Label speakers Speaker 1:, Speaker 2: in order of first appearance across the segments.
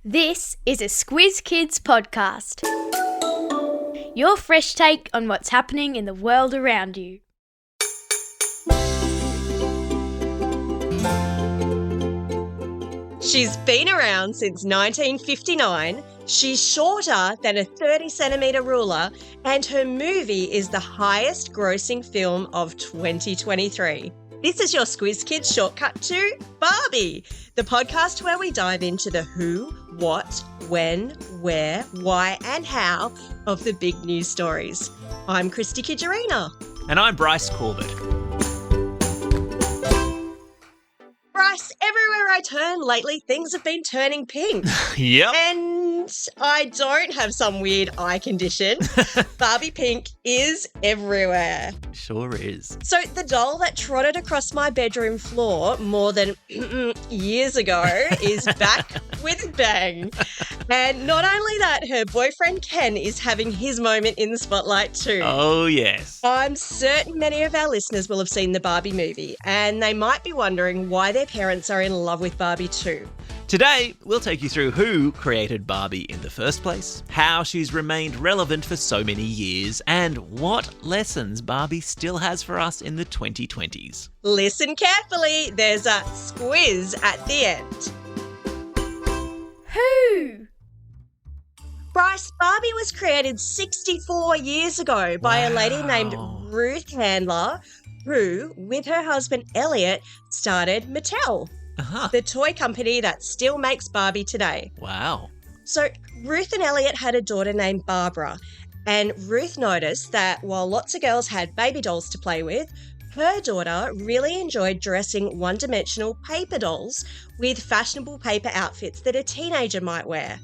Speaker 1: This is a Squiz Kids podcast. Your fresh take on what's happening in the world around you.
Speaker 2: She's been around since 1959, she's shorter than a 30-centimetre ruler, and her movie is the highest grossing film of 2023. This is your Squiz Kids Shortcut to Barbie, the podcast where we dive into the who, what, when, where, why and how of the big news stories. I'm Christy Kijarina.
Speaker 3: And I'm Bryce Corbett.
Speaker 2: Bryce, everywhere I turn lately, things have been turning pink.
Speaker 3: Yep.
Speaker 2: And I don't have some weird eye condition. Barbie pink is everywhere.
Speaker 3: Sure is.
Speaker 2: So the doll that trotted across my bedroom floor more than years ago is back with a bang. And not only that, her boyfriend Ken is having his moment in the spotlight too.
Speaker 3: Oh, yes.
Speaker 2: I'm certain many of our listeners will have seen the Barbie movie, and they might be wondering why their parents are in love with Barbie too.
Speaker 3: Today, we'll take you through who created Barbie in the first place, how she's remained relevant for so many years, and what lessons Barbie still has for us in the 2020s.
Speaker 2: Listen carefully, there's a squiz at the end.
Speaker 1: Who?
Speaker 2: Bryce, Barbie was created 64 years ago by a lady named Ruth Handler, who, with her husband Elliot, started Mattel, the toy company that still makes Barbie today.
Speaker 3: Wow.
Speaker 2: So Ruth and Elliot had a daughter named Barbara, and Ruth noticed that while lots of girls had baby dolls to play with, her daughter really enjoyed dressing one-dimensional paper dolls with fashionable paper outfits that a teenager might wear.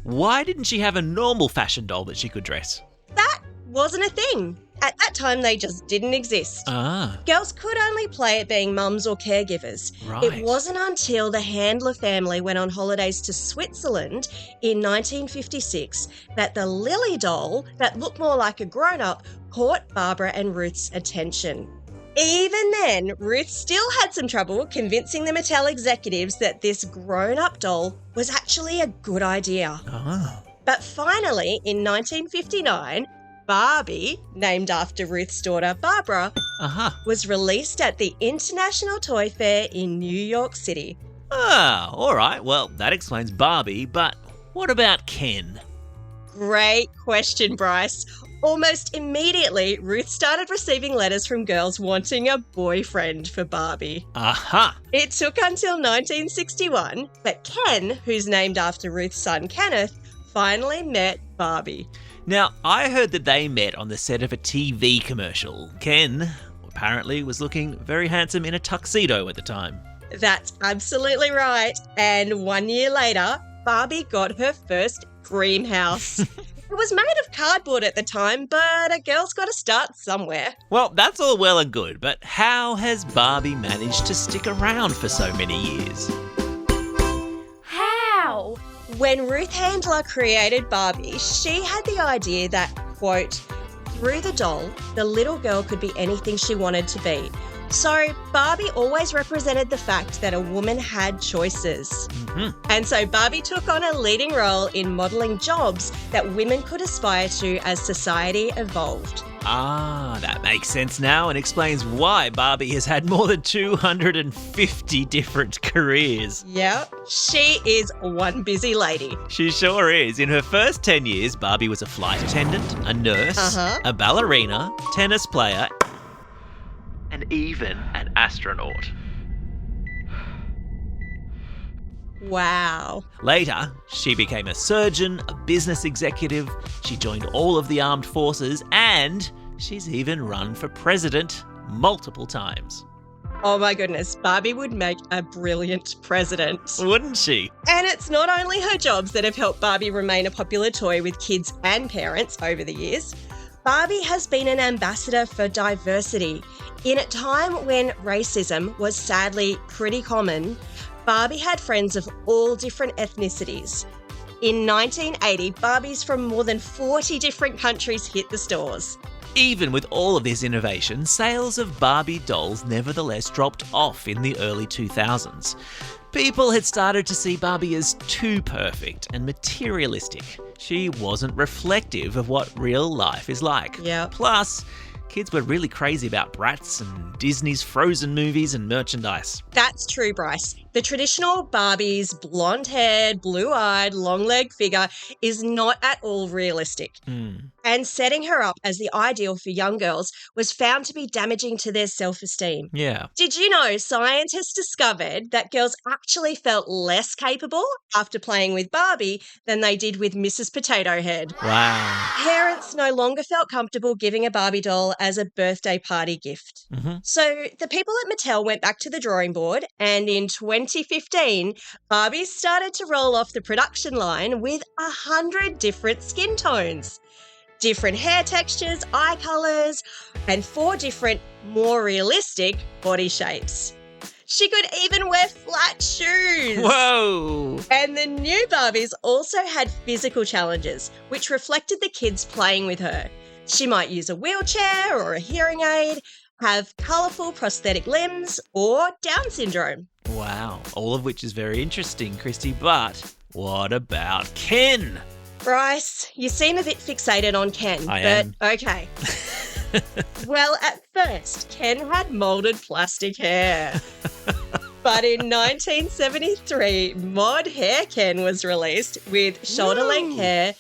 Speaker 3: Why didn't she have a normal fashion doll that she could dress?
Speaker 2: That wasn't a thing. At that time, they just didn't exist. Girls could only play at being mums or caregivers.
Speaker 3: Right.
Speaker 2: It wasn't until the Handler family went on holidays to Switzerland in 1956 that the Lily doll, that looked more like a grown-up, caught Barbara and Ruth's attention. Even then, Ruth still had some trouble convincing the Mattel executives that this grown-up doll was actually a good idea. But finally, in 1959, Barbie, named after Ruth's daughter Barbara, was released at the International Toy Fair in New York City.
Speaker 3: All right. Well, that explains Barbie, but what about Ken?
Speaker 2: Great question, Bryce. Almost immediately, Ruth started receiving letters from girls wanting a boyfriend for Barbie. It took until 1961, but Ken, who's named after Ruth's son Kenneth, finally met Barbie.
Speaker 3: Now, I heard that they met on the set of a TV commercial. Ken apparently was looking very handsome in a tuxedo at the time.
Speaker 2: That's absolutely right. And 1 year later, Barbie got her first dream house. It was made of cardboard at the time, but a girl's got to start somewhere.
Speaker 3: Well, that's all well and good, but how has Barbie managed to stick around for so many years?
Speaker 1: How?
Speaker 2: When Ruth Handler created Barbie, she had the idea that, quote, through the doll, the little girl could be anything she wanted to be. So Barbie always represented the fact that a woman had choices. And so Barbie took on a leading role in modelling jobs that women could aspire to as society evolved.
Speaker 3: That makes sense now and explains why Barbie has had more than 250 different careers.
Speaker 2: Yeah, she is one busy lady.
Speaker 3: She sure is. In her first 10 years, Barbie was a flight attendant, a nurse, a ballerina, tennis player, and even an astronaut.
Speaker 2: Wow.
Speaker 3: Later, she became a surgeon, a business executive, she joined all of the armed forces, and she's even run for president multiple times.
Speaker 2: Oh my goodness, Barbie would make a brilliant president.
Speaker 3: Wouldn't she?
Speaker 2: And it's not only her jobs that have helped Barbie remain a popular toy with kids and parents over the years. Barbie has been an ambassador for diversity. In a time when racism was sadly pretty common, Barbie had friends of all different ethnicities. In 1980, Barbies from more than 40 different countries hit the stores.
Speaker 3: Even with all of this innovation, sales of Barbie dolls nevertheless dropped off in the early 2000s. People had started to see Barbie as too perfect and materialistic. She wasn't reflective of what real life is like.
Speaker 2: Yep.
Speaker 3: Plus, kids were really crazy about Bratz and Disney's Frozen movies and merchandise.
Speaker 2: That's true, Bryce. The traditional Barbie's blonde-haired, blue-eyed, long-legged figure is not at all realistic. And setting her up as the ideal for young girls was found to be damaging to their self-esteem.
Speaker 3: Yeah.
Speaker 2: Did you know scientists discovered that girls actually felt less capable after playing with Barbie than they did with Mrs. Potato Head?
Speaker 3: Wow.
Speaker 2: Parents no longer felt comfortable giving a Barbie doll as a birthday party gift. So the people at Mattel went back to the drawing board, and in 2015, Barbie started to roll off the production line with 100 different skin tones, different hair textures, eye colours, and 4 different, more realistic body shapes. She could even wear flat shoes.
Speaker 3: Whoa!
Speaker 2: And the new Barbies also had physical challenges, which reflected the kids playing with her. She might use a wheelchair or a hearing aid, have colourful prosthetic limbs, or Down syndrome.
Speaker 3: Wow. All of which is very interesting, Christy, but what about Ken?
Speaker 2: Bryce, you seem a bit fixated on Ken.
Speaker 3: I am.
Speaker 2: Okay. Well, at first, Ken had moulded plastic hair. But in 1973, Mod Hair Ken was released with shoulder-length hair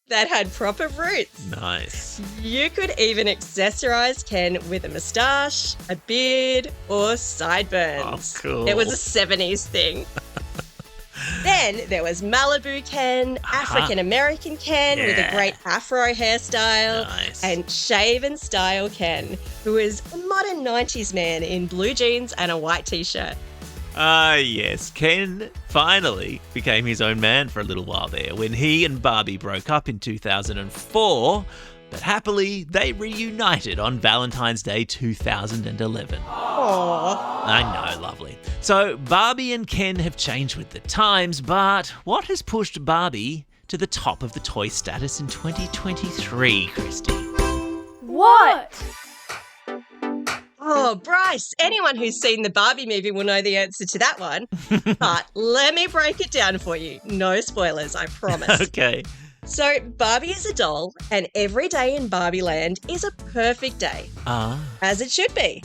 Speaker 2: that had proper roots.
Speaker 3: Nice.
Speaker 2: You could even accessorize Ken with a moustache, a beard, or sideburns.
Speaker 3: Oh, cool.
Speaker 2: It was a 70s thing. Then there was Malibu Ken, African American Ken with a great afro hairstyle,
Speaker 3: Nice.
Speaker 2: and shaven style Ken, who is a modern 90s man in blue jeans and a white t-shirt.
Speaker 3: Ah, yes. Ken finally became his own man for a little while there when he and Barbie broke up in 2004, but happily they reunited on Valentine's Day 2011.
Speaker 2: Aww.
Speaker 3: I know, lovely. So Barbie and Ken have changed with the times, but what has pushed Barbie to the top of the toy status in 2023, Christy?
Speaker 1: What?
Speaker 2: Oh, Bryce, anyone who's seen the Barbie movie will know the answer to that one. But let me break it down for you. No spoilers, I promise.
Speaker 3: Okay.
Speaker 2: So Barbie is a doll, and every day in Barbie Land is a perfect day, as it should be.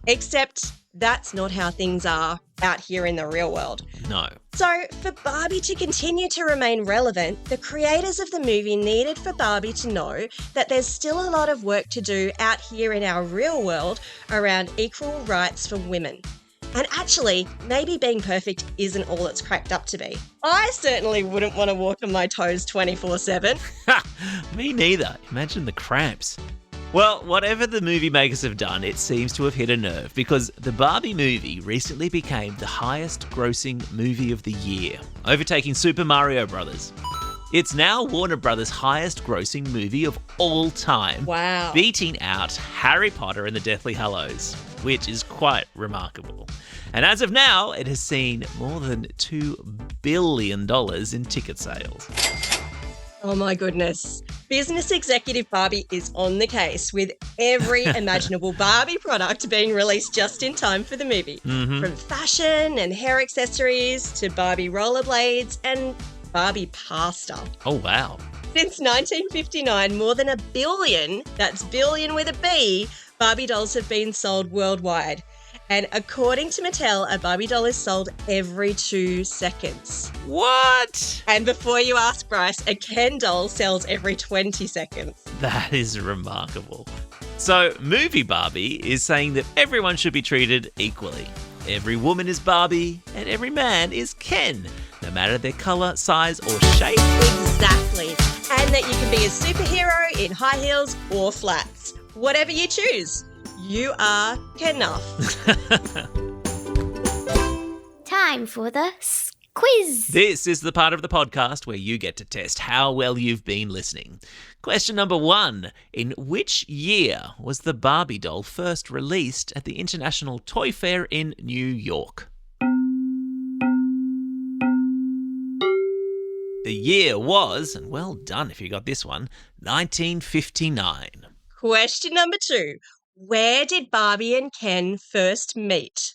Speaker 2: Except that's not how things are out here in the real world.
Speaker 3: No.
Speaker 2: So for Barbie to continue to remain relevant, the creators of the movie needed for Barbie to know that there's still a lot of work to do out here in our real world around equal rights for women. And actually, maybe being perfect isn't all it's cracked up to be. I certainly wouldn't want to walk on my toes 24/7.
Speaker 3: Me neither. Imagine the cramps. Well, whatever the movie makers have done, it seems to have hit a nerve because the Barbie movie recently became the highest grossing movie of the year, overtaking Super Mario Bros. It's now Warner Bros.' highest grossing movie of all time.
Speaker 2: Wow.
Speaker 3: Beating out Harry Potter and the Deathly Hallows, which is quite remarkable. And as of now, it has seen more than $2 billion in ticket sales.
Speaker 2: Oh my goodness. Business executive Barbie is on the case with every imaginable Barbie product being released just in time for the movie. From fashion and hair accessories to Barbie rollerblades and Barbie pasta.
Speaker 3: Oh, wow.
Speaker 2: Since 1959, more than 1 billion, that's billion with a B, Barbie dolls have been sold worldwide. And according to Mattel, a Barbie doll is sold every 2 seconds.
Speaker 3: What?
Speaker 2: And before you ask, Bryce, a Ken doll sells every 20 seconds.
Speaker 3: That is remarkable. So, Movie Barbie is saying that everyone should be treated equally. Every woman is Barbie and every man is Ken, no matter their colour, size or shape.
Speaker 2: Exactly. And that you can be a superhero in high heels or flats. Whatever you choose. You are enough.
Speaker 1: Time for the quiz.
Speaker 3: This is the part of the podcast where you get to test how well you've been listening. Question number 1. In which year was the Barbie doll first released at the International Toy Fair in New York? The year was, and well done if you got this one, 1959.
Speaker 2: Question number 2. Where did Barbie and Ken first meet?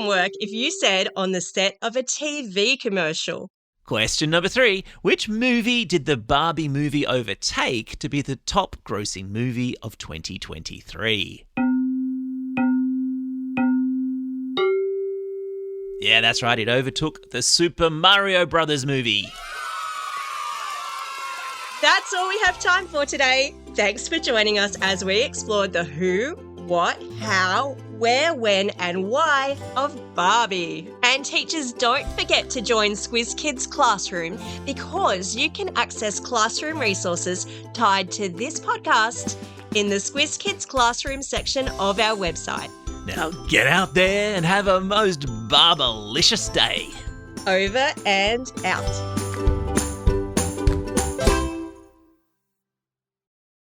Speaker 2: some work if you said on the set of a TV commercial.
Speaker 3: Question number 3. Which movie did the Barbie movie overtake to be the top grossing movie of 2023? Yeah, that's right. It overtook the Super Mario Brothers movie.
Speaker 2: That's all we have time for today. Thanks for joining us as we explored the who, what, how, where, when, and why of Barbie. And teachers, don't forget to join Squiz Kids Classroom because you can access classroom resources tied to this podcast in the Squiz Kids Classroom section of our website.
Speaker 3: Now get out there and have a most barbalicious day.
Speaker 2: Over and out.